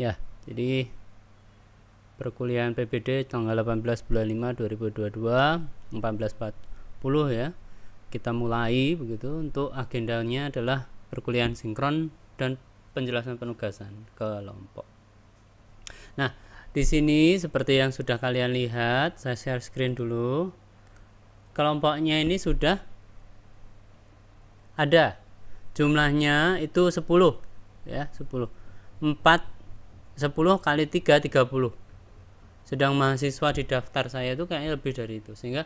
Ya, jadi perkuliahan PBD tanggal 18 bulan 5 2022 14.40 ya. Kita mulai begitu. Untuk agendanya adalah perkuliahan sinkron dan penjelasan penugasan kelompok. Nah, di sini seperti yang sudah kalian lihat, saya share screen dulu. Kelompoknya ini sudah ada. Jumlahnya itu 10 ya, 10. 10 kali 3 30. Sedang mahasiswa di daftar saya itu kayaknya lebih dari itu, sehingga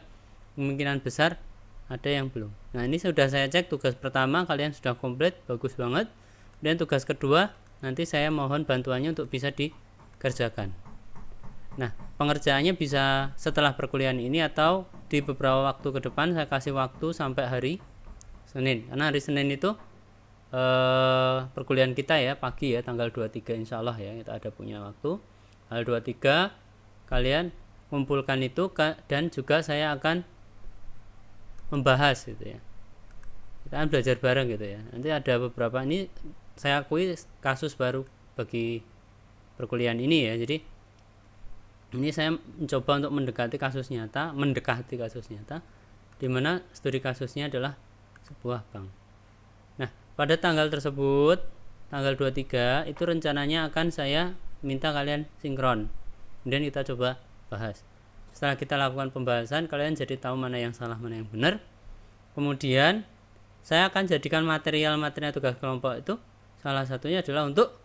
kemungkinan besar ada yang belum. Nah, ini sudah saya cek tugas pertama kalian sudah komplit, bagus banget. Dan tugas kedua nanti saya mohon bantuannya untuk bisa dikerjakan. Nah, pengerjaannya bisa setelah perkuliahan ini atau di beberapa waktu ke depan. Saya kasih waktu sampai hari Senin, karena hari Senin itu perkuliahan kita ya, pagi ya, tanggal 23 insya Allah ya, kita ada punya waktu. Tanggal 23 kalian kumpulkan itu, dan juga saya akan membahas gitu ya, kita akan belajar bareng gitu ya. Nanti ada beberapa, ini saya akui kasus baru bagi perkuliahan ini ya, jadi ini saya mencoba untuk mendekati kasus nyata, di mana studi kasusnya adalah sebuah bank. Nah, pada tanggal tersebut, tanggal 23 itu rencananya akan saya minta kalian sinkron, kemudian kita coba bahas. Setelah kita lakukan pembahasan, kalian jadi tahu mana yang salah, mana yang benar. Kemudian saya akan jadikan material tugas kelompok itu salah satunya adalah untuk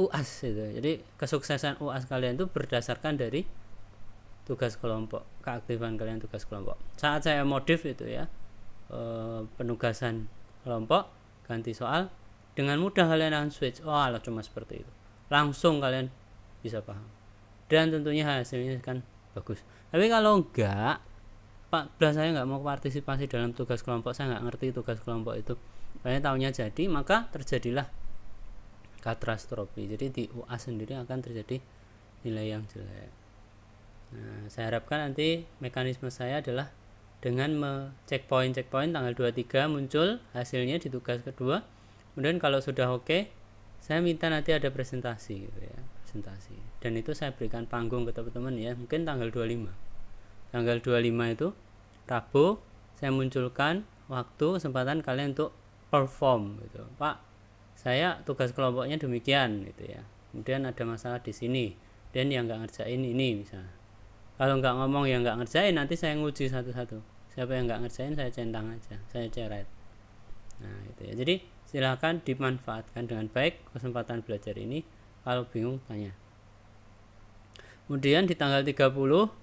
UAS itu. Jadi kesuksesan UAS kalian itu berdasarkan dari tugas kelompok, keaktifan kalian tugas kelompok. Saat saya modif itu ya, penugasan kelompok, ganti soal, dengan mudah kalian akan switch. Oh alah, cuma seperti itu, langsung kalian bisa paham, dan tentunya hasilnya kan bagus. Tapi kalau enggak, Pak Blas saya nggak mau partisipasi dalam tugas kelompok, saya nggak ngerti tugas kelompok itu, saya tahunya jadi, maka terjadilah katastrofi. Jadi di UAS sendiri akan terjadi nilai yang jelek. Nah, saya harapkan nanti mekanisme saya adalah dengan cek poin tanggal 23 muncul hasilnya di tugas kedua. Kemudian kalau sudah oke, saya minta nanti ada presentasi gitu ya, presentasi. Dan itu saya berikan panggung ke teman-teman ya, mungkin tanggal 25. Tanggal 25 itu Rabu, saya munculkan waktu kesempatan kalian untuk perform gitu. Pak, saya tugas kelompoknya demikian gitu ya. Kemudian ada masalah di sini, dan yang nggak ngerjain ini misalnya. Kalau nggak ngomong yang nggak ngerjain, nanti saya nguji satu-satu. Siapa yang nggak ngerjain saya centang aja, saya ceret. Nah itu ya. Jadi silakan dimanfaatkan dengan baik kesempatan belajar ini. Kalau bingung tanya. Kemudian di tanggal 30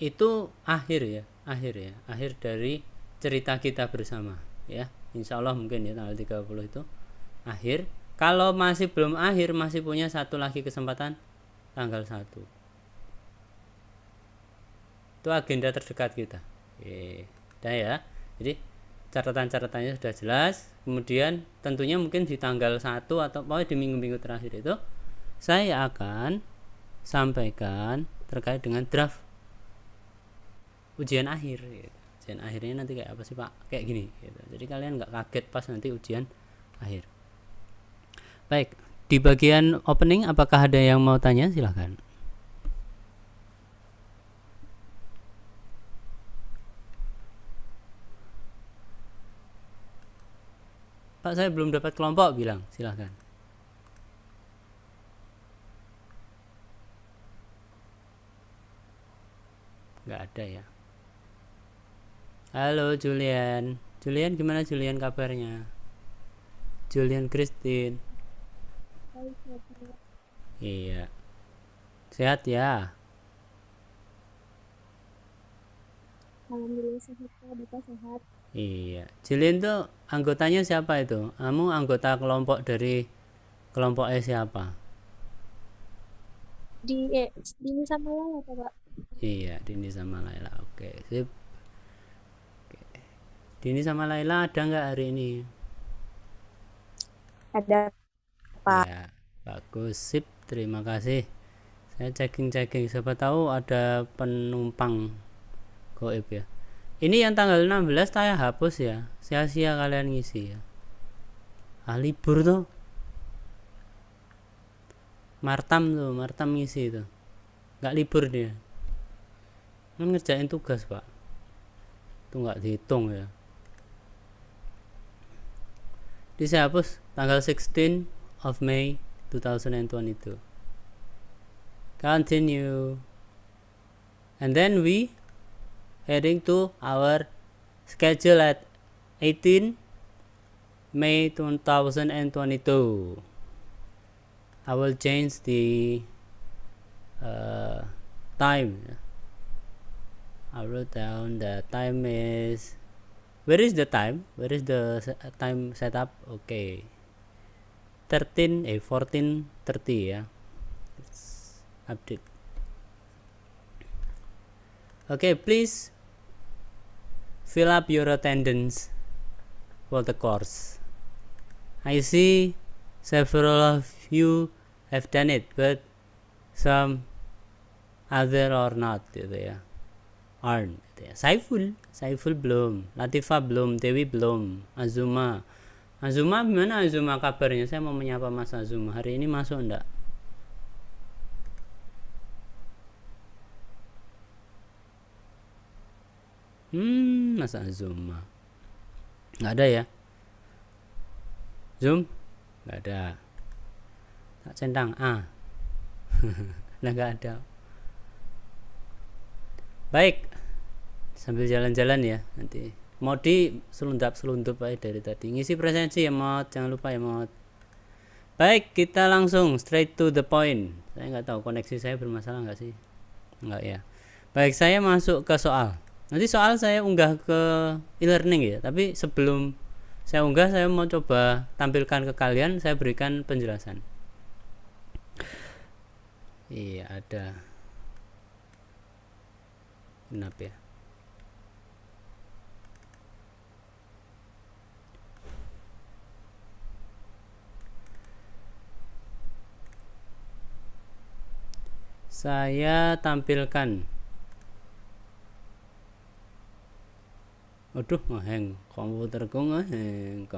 itu akhir dari cerita kita bersama ya. Insya Allah mungkin ya tanggal 30 itu akhir. Kalau masih belum akhir, masih punya satu lagi kesempatan tanggal 1. Itu agenda terdekat kita. Udah ya. Jadi catatan-catatannya sudah jelas. Kemudian tentunya mungkin di tanggal 1 atau pokoknya di minggu-minggu terakhir itu saya akan sampaikan terkait dengan draft ujian akhir gitu. Ujian akhirnya nanti kayak apa sih Pak? Kayak gini gitu. Jadi kalian nggak kaget pas nanti ujian akhir. Baik, di bagian opening apakah ada yang mau tanya? Silahkan. Pak, saya belum dapat kelompok, bilang. Silahkan. Nggak ada ya. Halo Julian. Julian gimana Julian kabarnya? Julian Christine. Iya. Sehat ya? Alhamdulillah sehat, Bapak sehat. Iya. Julian tuh anggotanya siapa itu? Kamu anggota kelompok dari kelompoknya siapa? Dini sama Lala, Pak. Iya, Dini sama Laila. Oke, sip. Oke. Dini sama Laila ada nggak hari ini? Ada, Pak. Ya, bagus, sip. Terima kasih. Saya checking, siapa tahu ada penumpang goib ya. Ini yang tanggal 16 saya hapus ya. Sia-sia kalian ngisi ya. Ah, libur tuh. Martam ngisi itu. Nggak libur dia. Kan ngerjain tugas, Pak. Itu nggak dihitung ya. Di saya hapus tanggal 16 of May 2022. Continue. And then we heading to our schedule at 18 May 2022. I will change the time. I wrote down the time is, where is the time? Where is the time setup? Okay, 14:30 ya. Let's update. Okay, please fill up your attendance for the course. I see several of you have done it, but some other or not gitu ya. Aren't gitu ya. Saiful belum, Latifah belum, Dewi belum, Azuma gimana Azuma kabarnya? Saya mau menyapa Mas Azuma. Hari ini masuk enggak? Mas Azuma nggak ada ya? Zoom nggak ada. Tak centang nah nggak ada. Baik, sambil jalan-jalan ya, nanti mau di selundup aja dari tadi. Ngisi presensi ya Mod, jangan lupa ya Mod. Baik, kita langsung straight to the point. Saya nggak tahu koneksi saya bermasalah nggak sih? Nggak ya. Baik, saya masuk ke soal. Nanti soal saya unggah ke e-learning ya, tapi sebelum saya unggah, saya mau coba tampilkan ke kalian, saya berikan penjelasan. Iya, ada. Kenapa ya? Saya tampilkan. Aduh, ngeheng. Komputerku ngeheng.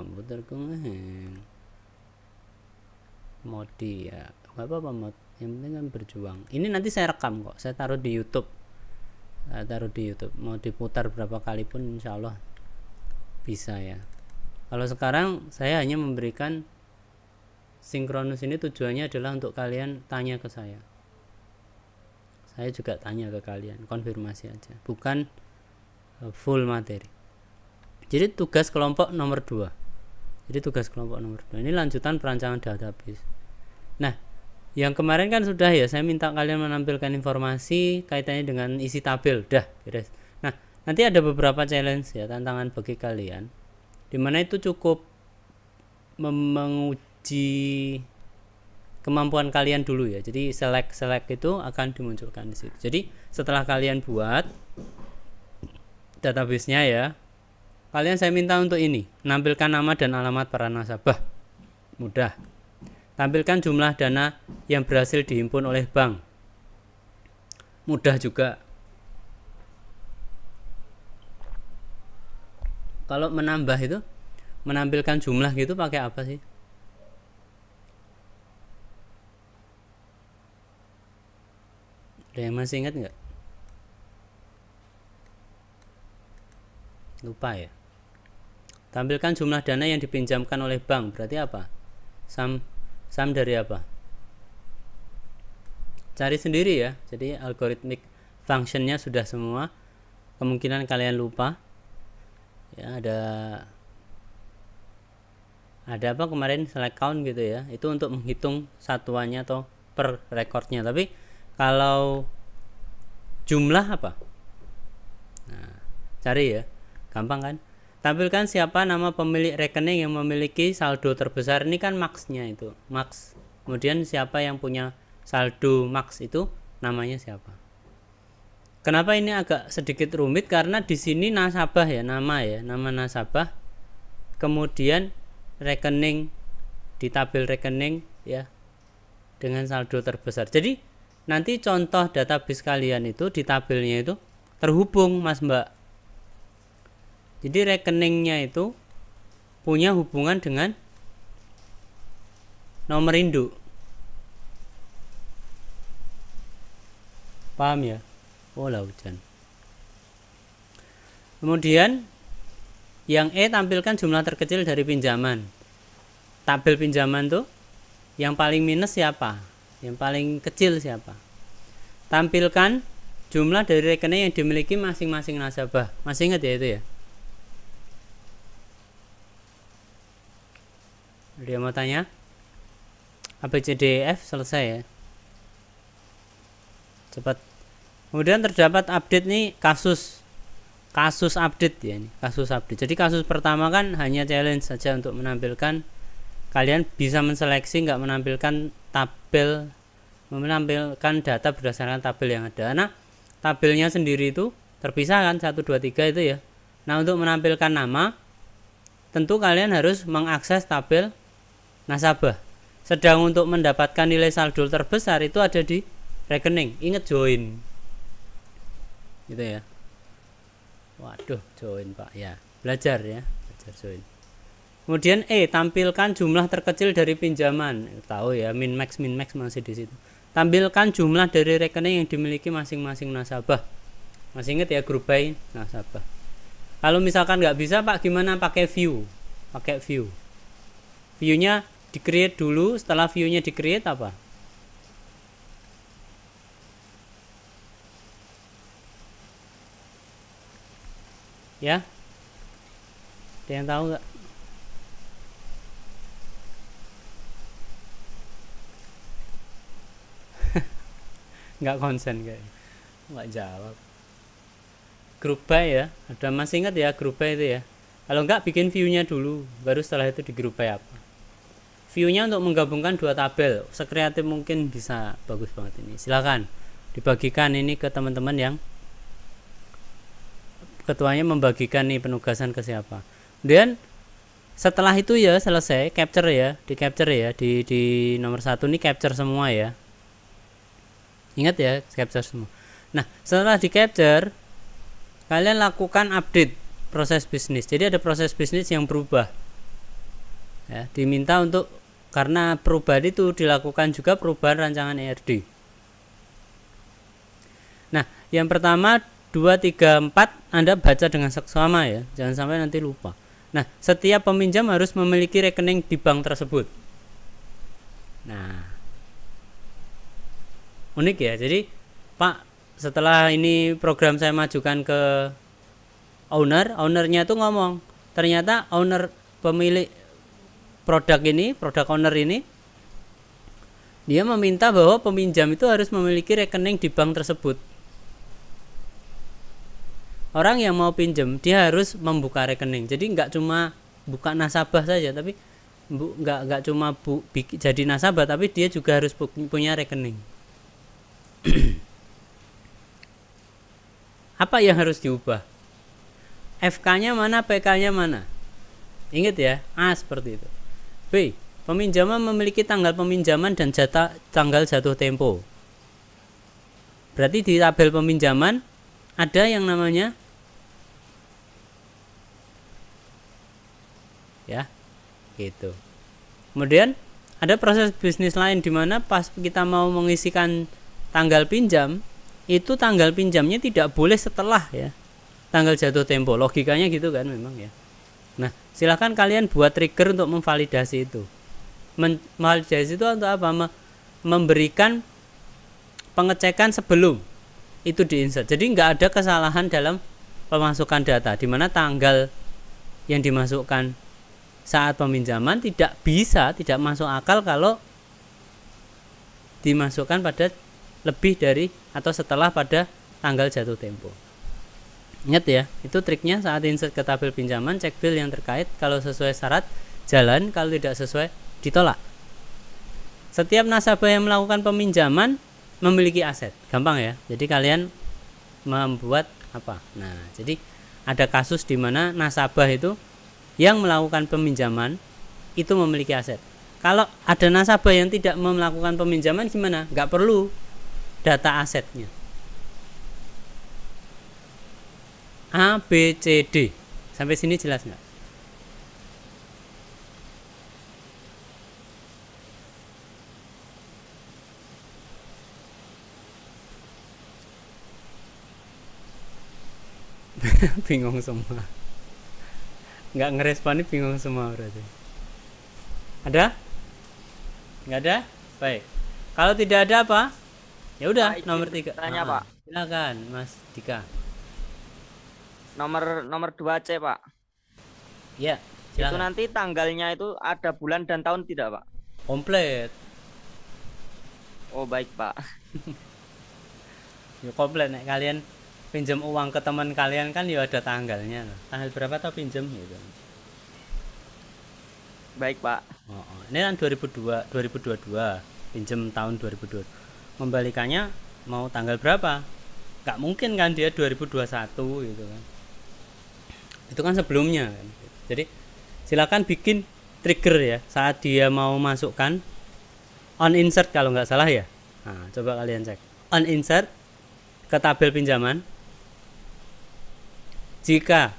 Modi ya. Gak apa-apa Mod. Yang penting kan berjuang. Ini nanti saya rekam kok. Saya taruh di YouTube. Mau diputar berapa kali pun insya Allah bisa ya. Kalau sekarang saya hanya memberikan sinkronus ini, tujuannya adalah untuk kalian tanya ke saya. Saya juga tanya ke kalian, konfirmasi aja, bukan full materi. Jadi tugas kelompok nomor 2. Ini lanjutan perancangan database. Nah, yang kemarin kan sudah ya, saya minta kalian menampilkan informasi kaitannya dengan isi tabel, udah beres. Nah, nanti ada beberapa challenge ya, tantangan bagi kalian, dimana itu cukup menguji kemampuan kalian dulu ya. Jadi select itu akan dimunculkan di situ. Jadi setelah kalian buat database-nya ya, kalian saya minta untuk ini, menampilkan nama dan alamat para nasabah. Mudah. Tampilkan jumlah dana yang berhasil dihimpun oleh bank. Mudah juga. Kalau menambah itu, menampilkan jumlah gitu pakai apa sih? Ada yang masih ingat nggak? Lupa ya. Tampilkan jumlah dana yang dipinjamkan oleh bank. Berarti apa? Sum dari apa? Cari sendiri ya. Jadi algoritmik functionnya sudah semua. Kemungkinan kalian lupa. Ya, ada apa kemarin select count gitu ya. Itu untuk menghitung satuannya atau per rekornya. Tapi kalau jumlah apa? Nah, cari ya. Gampang kan? Tampilkan siapa nama pemilik rekening yang memiliki saldo terbesar. Ini kan max-nya itu, max. Kemudian siapa yang punya saldo max itu namanya siapa. Kenapa ini agak sedikit rumit? Karena di sini nasabah ya, nama nasabah. Kemudian rekening di tabel rekening ya dengan saldo terbesar. Jadi nanti contoh database kalian itu di tabelnya itu terhubung Mas Mbak. Jadi rekeningnya itu punya hubungan dengan nomor induk. Paham ya? Oh lah hujan. Kemudian yang E tampilkan jumlah terkecil dari pinjaman. Tabel pinjaman tuh yang paling minus siapa? Yang paling kecil siapa? Tampilkan jumlah dari rekening yang dimiliki masing-masing nasabah. Masih ingat ya itu ya? Dia mau tanya? ABCDEF selesai ya? Cepat. Kemudian terdapat update nih kasus update ya ini, kasus update. Jadi kasus pertama kan hanya challenge saja untuk menampilkan, kalian bisa menseleksi nggak menampilkan tabel, menampilkan data berdasarkan tabel yang ada. Nah, tabelnya sendiri itu terpisah kan 1 2 3 itu ya. Nah, untuk menampilkan nama tentu kalian harus mengakses tabel nasabah. Sedang untuk mendapatkan nilai saldo terbesar itu ada di rekening. Ingat join. Gitu ya. Waduh, join Pak ya. Belajar join. Kemudian tampilkan jumlah terkecil dari pinjaman. Tahu ya, min max masih di situ. Tampilkan jumlah dari rekening yang dimiliki masing-masing nasabah. Masih ingat ya, grup by nasabah. Kalau misalkan nggak bisa Pak, gimana? Pakai view. View-nya di-create dulu. Setelah view-nya di-create apa? Ya, ada yang tahu nggak? Nggak konsen kayaknya, nggak jawab. Grup by ya, ada masih ingat ya grup by itu ya? Kalau nggak, bikin view-nya dulu, baru setelah itu di grup by apa. View-nya untuk menggabungkan dua tabel, sekreatif mungkin bisa, bagus banget ini. Silakan dibagikan ini ke teman-teman yang ketuanya membagikan nih penugasan ke siapa. Kemudian setelah itu ya selesai capture ya, di nomor 1 nih capture semua ya. Ingat ya, capture semua. Nah, setelah di capture, kalian lakukan update proses bisnis. Jadi ada proses bisnis yang berubah. Ya, diminta untuk, karena perubahan itu dilakukan juga perubahan rancangan ERD. Nah, yang pertama 2, 3, 4 Anda baca dengan seksama ya, jangan sampai nanti lupa. Nah, setiap peminjam harus memiliki rekening di bank tersebut. Nah, unik ya. Jadi Pak, setelah ini program saya majukan ke ownernya tuh ngomong, ternyata owner, pemilik produk owner ini, dia meminta bahwa peminjam itu harus memiliki rekening di bank tersebut. Orang yang mau pinjam dia harus membuka rekening. Jadi nggak cuma buka nasabah saja, tapi nggak cuma jadi nasabah, tapi dia juga harus punya rekening. Apa yang harus diubah? FK-nya mana, PK-nya mana? Ingat ya, A seperti itu. B, peminjaman memiliki tanggal peminjaman dan tanggal jatuh tempo. Berarti di tabel peminjaman ada yang namanya ya, gitu. Kemudian ada proses bisnis lain di mana pas kita mau mengisikan tanggal pinjam, itu tanggal pinjamnya tidak boleh setelah ya tanggal jatuh tempo. Logikanya gitu kan memang ya. Nah, silahkan kalian buat trigger untuk memvalidasi itu. Memvalidasi itu untuk apa? Memberikan pengecekan sebelum itu diinsert. Jadi nggak ada kesalahan dalam pemasukan data, di mana tanggal yang dimasukkan saat peminjaman tidak masuk akal kalau dimasukkan pada lebih dari atau setelah pada tanggal jatuh tempo. Ingat ya, itu triknya saat insert ke tabel pinjaman, cek bill yang terkait, kalau sesuai syarat jalan, kalau tidak sesuai ditolak. Setiap nasabah yang melakukan peminjaman memiliki aset, gampang ya. Jadi kalian membuat apa? Nah, jadi ada kasus di mana nasabah itu yang melakukan peminjaman itu memiliki aset. Kalau ada nasabah yang tidak melakukan peminjaman gimana? Nggak perlu data asetnya. A, B, C, D. Sampai sini jelas nggak? Bingung semua. Nggak ngerespon, bingung semua berarti. Ada? Nggak ada? Baik. Kalau tidak ada apa? Ya udah, Pak, izin nomor 3. tanya, Pak. Silakan, Mas Dika. Nomor 2C, Pak. Ya, Itu silakan. nanti tanggalnya itu ada bulan dan tahun tidak, Pak? Komplit. Oh, baik, Pak. Ya komplit nek kalian pinjam uang ke teman kalian kan ya ada tanggalnya. Tanggal berapa tau pinjam gitu. Baik, Pak. Oh. Ini kan 2022 pinjam tahun 2022. Membalikannya mau tanggal berapa? Nggak mungkin kan dia 2021 gitu kan. Itu kan sebelumnya kan. Jadi silakan bikin trigger ya saat dia mau masukkan on insert kalau nggak salah ya. Nah, coba kalian cek on insert ke tabel pinjaman. Jika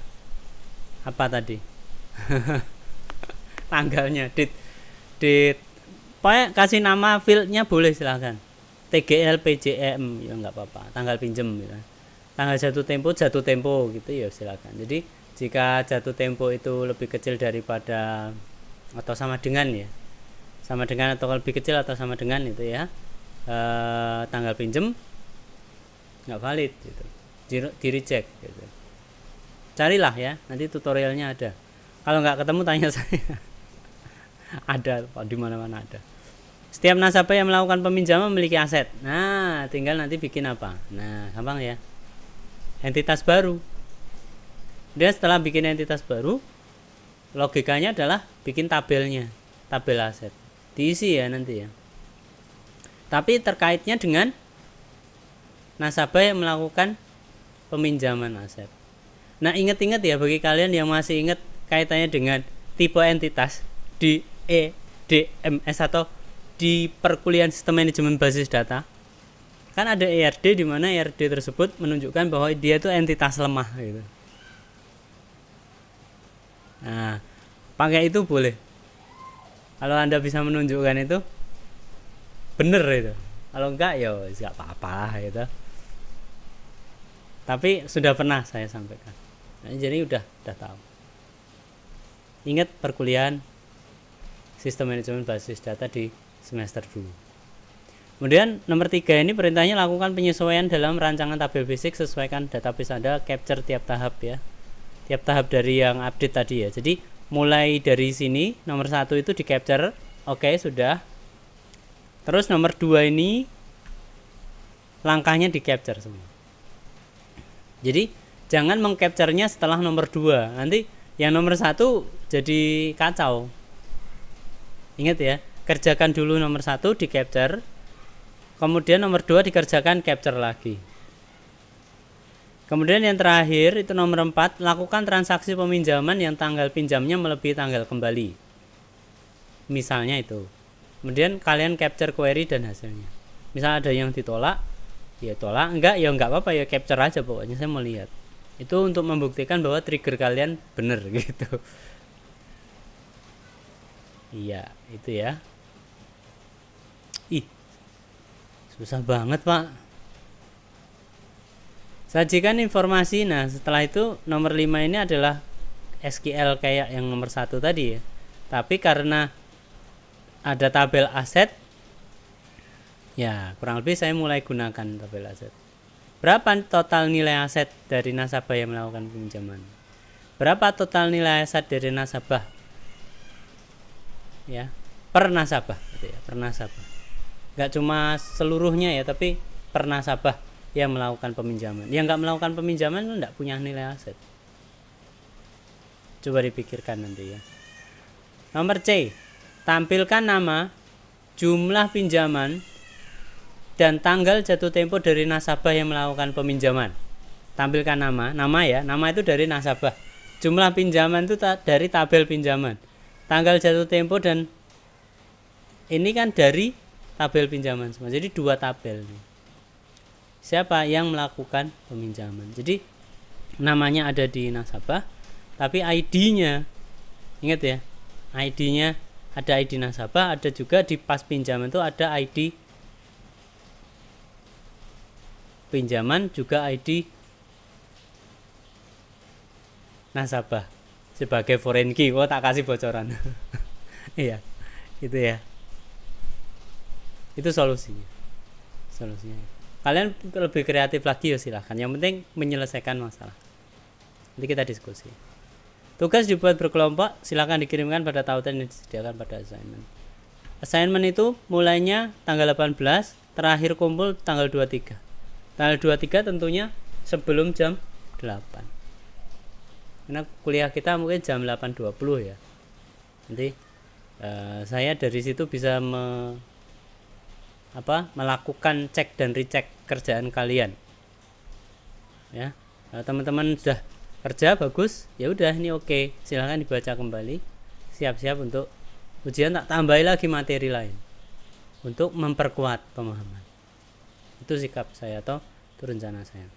apa tadi? Tanggalnya, date. Pokoknya kasih nama fieldnya boleh silakan. TGL, PJM ya nggak apa-apa. Tanggal pinjem gitu. Tanggal jatuh tempo gitu ya silakan. Jadi jika jatuh tempo itu lebih kecil daripada atau sama dengan ya, sama dengan atau lebih kecil atau sama dengan itu ya, tanggal pinjem nggak valid gitu, di reject gitu. Carilah ya, nanti tutorialnya ada. Kalau nggak ketemu tanya saya. Ada di mana-mana ada. Setiap nasabah yang melakukan peminjaman memiliki aset. Nah, tinggal nanti bikin apa? Nah, gampang ya. Entitas baru. Dia setelah bikin entitas baru, logikanya adalah bikin tabelnya, tabel aset. Diisi ya nanti ya. Tapi terkaitnya dengan nasabah yang melakukan peminjaman aset. Nah, ingat-ingat ya bagi kalian yang masih ingat kaitannya dengan tipe entitas di EDMS atau di perkuliahan sistem manajemen basis data. Kan ada ERD di mana ERD tersebut menunjukkan bahwa dia itu entitas lemah gitu. Nah, pakai itu boleh. Kalau Anda bisa menunjukkan itu bener itu. Kalau enggak ya enggak apa-apa gitu. Tapi sudah pernah saya sampaikan. Nah, jadi udah tahu. Ingat perkuliahan sistem manajemen basis data di semester 2. Kemudian nomor 3 ini perintahnya lakukan penyesuaian dalam rancangan tabel basic, sesuaikan database Anda, capture tiap tahap ya. Tiap tahap dari yang update tadi ya. Jadi mulai dari sini nomor 1 itu di capture. Oke, sudah. Terus nomor 2 ini langkahnya di capture semua. Jadi jangan mengcapture-nya setelah nomor 2. Nanti yang nomor 1 jadi kacau. Ingat ya, kerjakan dulu nomor 1 di capture. Kemudian nomor 2 dikerjakan capture lagi. Kemudian yang terakhir itu nomor 4, lakukan transaksi peminjaman yang tanggal pinjamnya melebihi tanggal kembali. Misalnya itu. Kemudian kalian capture query dan hasilnya. Misal ada yang ditolak, ya tolak, enggak ya enggak apa-apa ya capture aja pokoknya saya mau lihat. Itu untuk membuktikan bahwa trigger kalian benar gitu. Iya, itu ya. Ih, susah banget Pak. Sajikan informasi. Nah setelah itu nomor 5 ini adalah SQL kayak yang nomor 1 tadi ya. Tapi karena ada tabel aset, ya kurang lebih saya mulai gunakan tabel aset. Berapa total nilai aset dari nasabah yang melakukan pinjaman? Berapa total nilai aset dari nasabah? Ya, per nasabah gitu ya, per nasabah. Enggak cuma seluruhnya ya, tapi per nasabah yang melakukan peminjaman. Yang enggak melakukan peminjaman itu enggak punya nilai aset. Coba dipikirkan nanti ya. Nomor C, tampilkan nama, jumlah pinjaman, dan tanggal jatuh tempo dari nasabah yang melakukan peminjaman. Tampilkan nama ya, nama itu dari nasabah. Jumlah pinjaman itu dari tabel pinjaman. Tanggal jatuh tempo dan ini kan dari tabel pinjaman semua. Jadi 2 tabel. Siapa yang melakukan peminjaman? Jadi namanya ada di nasabah, tapi ID-nya, ingat ya, ID-nya ada ID nasabah, ada juga di pas pinjaman itu ada ID pinjaman, juga ID nasabah sebagai foreign key. Oh, tak kasih bocoran. Iya, itu ya. Itu solusinya. Kalian lebih kreatif lagi ya silahkan. Yang penting menyelesaikan masalah. Nanti kita diskusi. Tugas dibuat berkelompok, silahkan dikirimkan pada tautan yang disediakan pada assignment. Assignment itu mulainya tanggal 18, terakhir kumpul tanggal 23. Tanggal 23 tentunya sebelum jam 8. Karena kuliah kita mungkin jam 8.20 ya. Nanti saya dari situ bisa melakukan cek dan recheck kerjaan kalian. Ya, kalau teman-teman sudah kerja bagus, ya udah ini oke, silahkan dibaca kembali, siap-siap untuk ujian. Tak tambahi lagi materi lain untuk memperkuat pemahaman. Itu sikap saya atau itu rencana saya.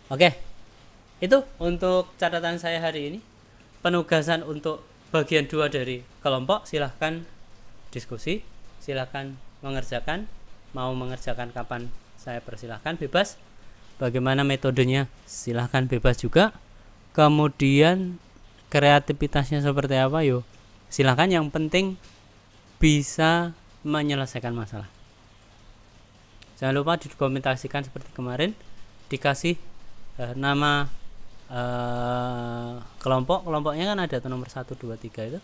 Oke, itu untuk catatan saya hari ini. Penugasan untuk bagian 2 dari kelompok, silahkan diskusi, silahkan mengerjakan. Mau mengerjakan kapan saya persilahkan, bebas. Bagaimana metodenya silahkan bebas juga. Kemudian kreativitasnya seperti apa, yo silahkan, yang penting bisa menyelesaikan masalah. Jangan lupa didokumentasikan seperti kemarin, dikasih nama kelompoknya kan ada tuh nomor 1, 2, 3 itu.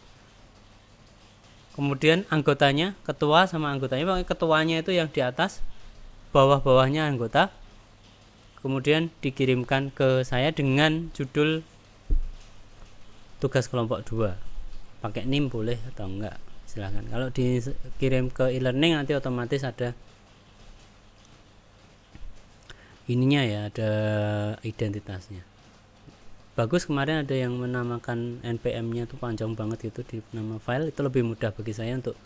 Kemudian anggotanya, ketua sama anggotanya, pakai ketuanya itu yang di atas, bawah-bawahnya anggota. Kemudian dikirimkan ke saya dengan judul tugas kelompok 2. Pakai NIM boleh atau enggak, silahkan. Kalau dikirim ke e-learning nanti otomatis ada ininya ya, ada identitasnya. Bagus, kemarin ada yang menamakan NPM-nya tuh panjang banget gitu di nama file, itu lebih mudah bagi saya untuk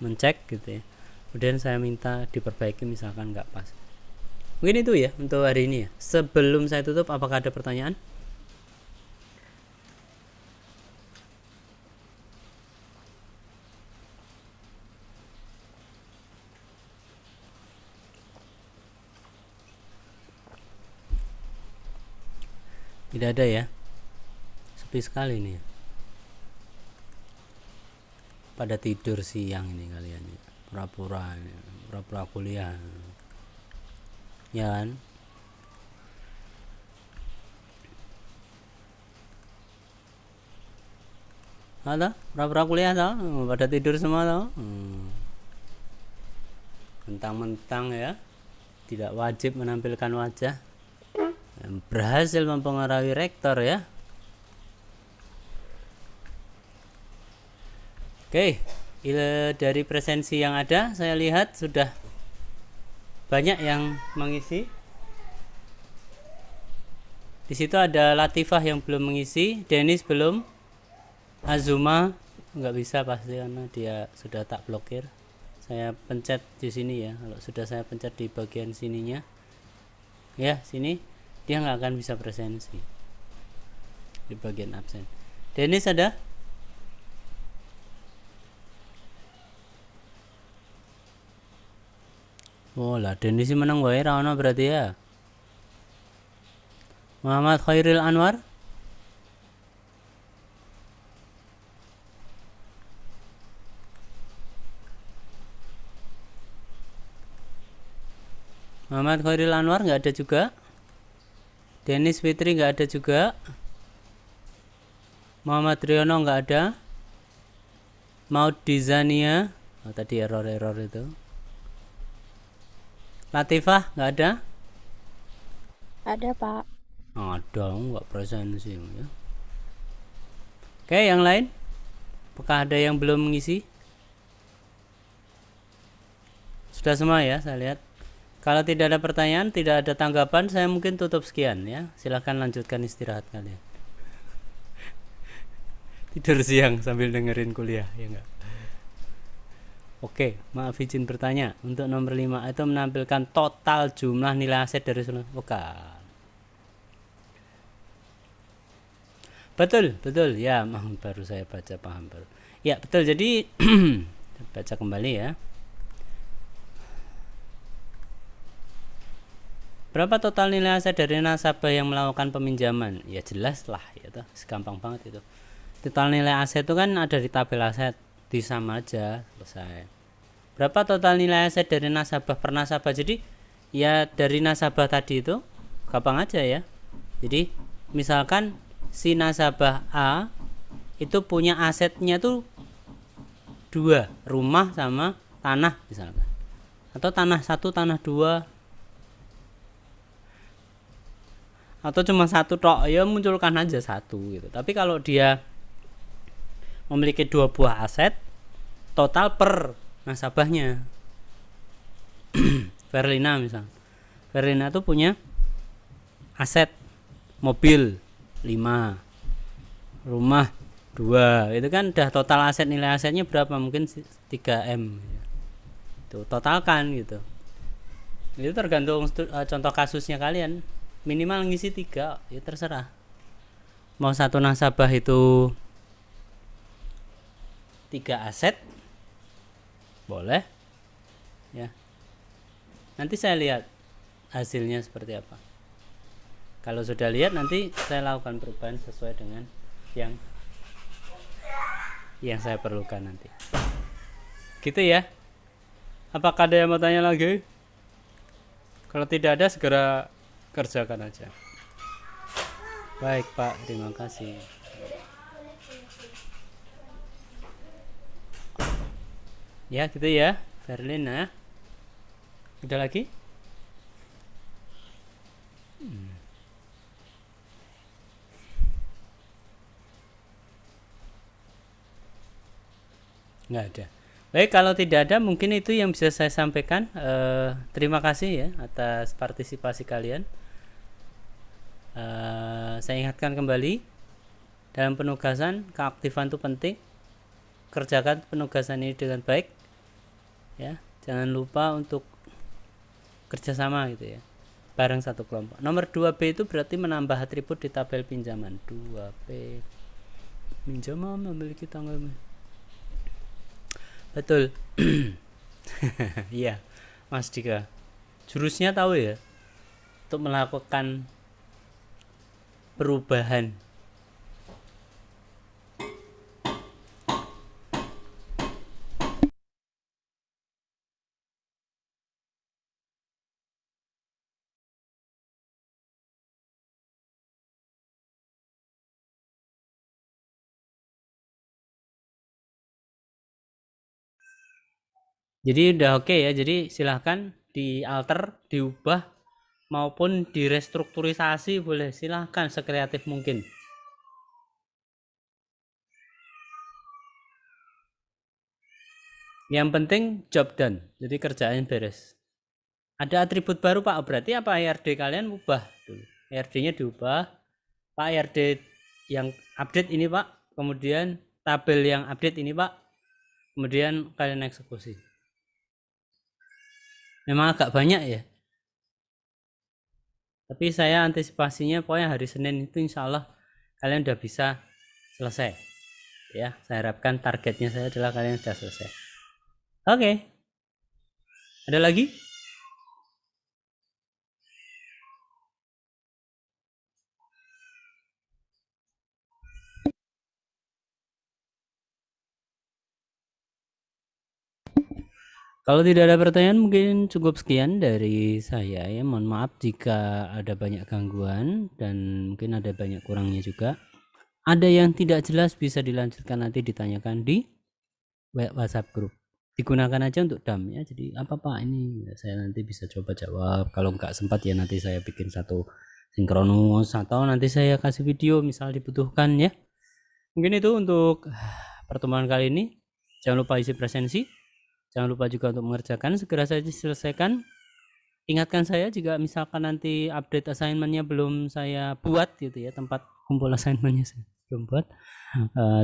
mencek gitu ya. Kemudian saya minta diperbaiki misalkan nggak pas. Mungkin itu ya untuk hari ini ya. Sebelum saya tutup, apakah ada pertanyaan? Tidak ada ya. Sepi sekali nih. Pada tidur siang ini kalian ya. Pura-pura kuliah. Ya kan? Ada pura-pura kuliah tau? Pada tidur semua tau? Mentang-mentang ya tidak wajib menampilkan wajah, berhasil mempengaruhi rektor ya. Oke, dari presensi yang ada saya lihat sudah banyak yang mengisi. Di situ ada Latifah yang belum mengisi, Denis belum, Azuma nggak bisa pasti karena dia sudah tak blokir. Saya pencet di sini ya. Kalau sudah saya pencet di bagian sininya, ya sini, dia nggak akan bisa presensi di bagian absen. Denis ada? Oh lah, Denis menang wae ra ono berarti ya. Muhammad Khairil Anwar? Muhammad Khairil Anwar nggak ada juga. Denis Fitri nggak ada juga. Muhammad Riono nggak ada. Maud Dizania, oh, tadi error itu. Latifah nggak ada. Ada, Pak. Ada, nggak presensi ya. Oke, yang lain? Apakah ada yang belum mengisi? Sudah semua ya, saya lihat. Kalau tidak ada pertanyaan, tidak ada tanggapan, saya mungkin tutup sekian ya. Silahkan lanjutkan istirahat kalian. Tidur siang sambil dengerin kuliah, ya enggak? Oke, maaf izin bertanya. Untuk nomor 5 itu menampilkan total jumlah nilai aset dari seluruh. Bukan. Betul ya, baru saya baca, paham baru. Ya, betul. Jadi baca kembali ya. Berapa total nilai aset dari nasabah yang melakukan peminjaman? Ya jelas lah, ya toh, gampang banget itu. Total nilai aset itu kan ada di tabel aset, di sama aja, selesai. Berapa total nilai aset dari nasabah per nasabah? Jadi ya dari nasabah tadi itu gampang aja ya. Jadi misalkan si nasabah A itu punya asetnya tuh 2, rumah sama tanah misalkan, atau tanah 1 tanah 2, atau cuma 1 tok, ya munculkan aja 1 gitu. Tapi kalau dia memiliki 2 buah aset, total per nasabahnya. Verlina misal, Verlina tuh punya aset mobil 5, rumah 2, itu kan udah total aset, nilai asetnya berapa, mungkin 3M itu totalkan gitu. Itu tergantung contoh kasusnya kalian, minimal ngisi 3, ya terserah. Mau satu nasabah itu 3 aset boleh ya. Nanti saya lihat hasilnya seperti apa. Kalau sudah lihat, nanti saya lakukan perubahan sesuai dengan yang saya perlukan nanti. Gitu ya. Apakah ada yang mau tanya lagi? Kalau tidak ada, segera kerjakan aja. Baik Pak, terima kasih. Ya gitu ya, Verlina. Ada lagi? Nggak ada. Baik, kalau tidak ada, mungkin itu yang bisa saya sampaikan. Terima kasih ya atas partisipasi kalian. Saya ingatkan kembali, dalam penugasan keaktifan itu penting. Kerjakan penugasan ini dengan baik ya, jangan lupa untuk kerjasama gitu ya, bareng satu kelompok. Nomor 2B itu berarti menambah atribut di tabel pinjaman. 2B, pinjaman memiliki tanggal. Betul. Iya Mas Dika, jurusnya tahu ya, untuk melakukan perubahan. Jadi udah oke ya, jadi silahkan dialter, diubah maupun direstrukturisasi, boleh, silahkan sekreatif mungkin. Yang penting job done, jadi kerjaan beres. Ada atribut baru Pak, berarti apa, IRD kalian ubah dulu, IRD nya diubah Pak, IRD yang update ini Pak, kemudian tabel yang update ini Pak, kemudian kalian eksekusi. Memang agak banyak ya, tapi saya antisipasinya pokoknya hari Senin itu insya Allah kalian udah bisa selesai ya. Saya harapkan targetnya saya adalah kalian sudah selesai. Oke. Ada lagi? Kalau tidak ada pertanyaan, mungkin cukup sekian dari saya ya. Mohon maaf jika ada banyak gangguan dan mungkin ada banyak kurangnya juga. Ada yang tidak jelas bisa dilanjutkan, nanti ditanyakan di WhatsApp grup. Digunakan aja untuk DAM ya. Jadi apa Pak ini, ya, saya nanti bisa coba jawab. Kalau nggak sempat ya nanti saya bikin satu sinkronus, atau nanti saya kasih video misal dibutuhkan ya. Mungkin itu untuk pertemuan kali ini. Jangan lupa isi presensi. Jangan lupa juga untuk mengerjakan, segera saja selesaikan. Ingatkan saya jika misalkan nanti update assignmentnya belum saya buat gitu ya, tempat kumpul assignmentnya saya belum buat.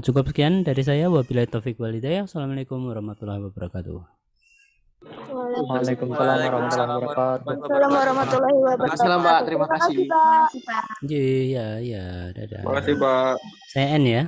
Cukup sekian dari saya. Wabillahi taufik wal hidayah. Assalamualaikum warahmatullahi wabarakatuh. Waalaikumsalam warahmatullahi wabarakatuh. Assalamualaikum warahmatullahi wabarakatuh. Makasih Pak, terima kasih. Pak. Iya, ya, dadah. Terima kasih Pak. Saya N ya.